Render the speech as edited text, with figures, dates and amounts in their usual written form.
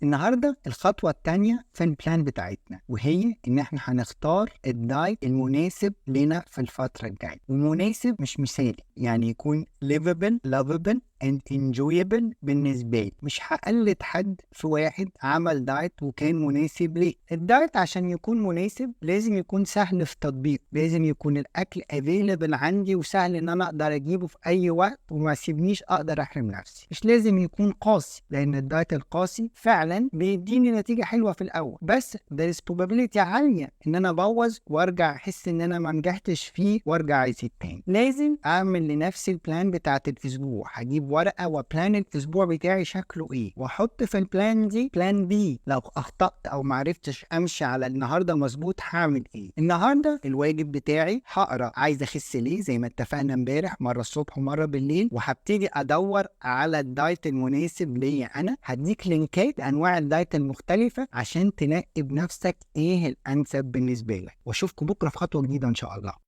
النهارده الخطوة التانية في البلان بتاعتنا، وهي إن إحنا هنختار الدايت المناسب لنا في الفترة الجاية. ومناسب مش مثالي، يعني يكون livable, lovable and enjoyable بالنسبة لي. مش هقلد حد في واحد عمل دايت وكان مناسب ليه. الدايت عشان يكون مناسب لازم يكون سهل في تطبيق، لازم يكون الأكل available عندي وسهل إن أنا أقدر أجيبه في أي وقت وما سيبنيش أقدر أحرم نفسي. مش لازم يكون قاسي، لأن الدايت القاسي فعلا بيديني نتيجة حلوة في الأول، بس there is probability عالية إن أنا أبوظ وأرجع أحس إن أنا ما نجحتش فيه وأرجع أزيد تاني. لازم أعمل لنفسي البلان بتاعت الأسبوع، هجيب ورقة وبلان الأسبوع بتاعي شكله إيه، وأحط في البلان دي بلان بي لو أخطأت أو معرفتش أمشي على النهاردة مظبوط هعمل إيه. النهاردة الواجب بتاعي هقرأ عايز أخس ليه زي ما اتفقنا امبارح، مرة الصبح ومرة بالليل، وهبتدي أدور على الدايت المناسب ليا. أنا هديك لينكات أنواع الدايت المختلفة عشان تنقي بنفسك إيه الأنسب بالنسبة لك، وأشوفكم بكرة في خطوة جديدة إن شاء الله.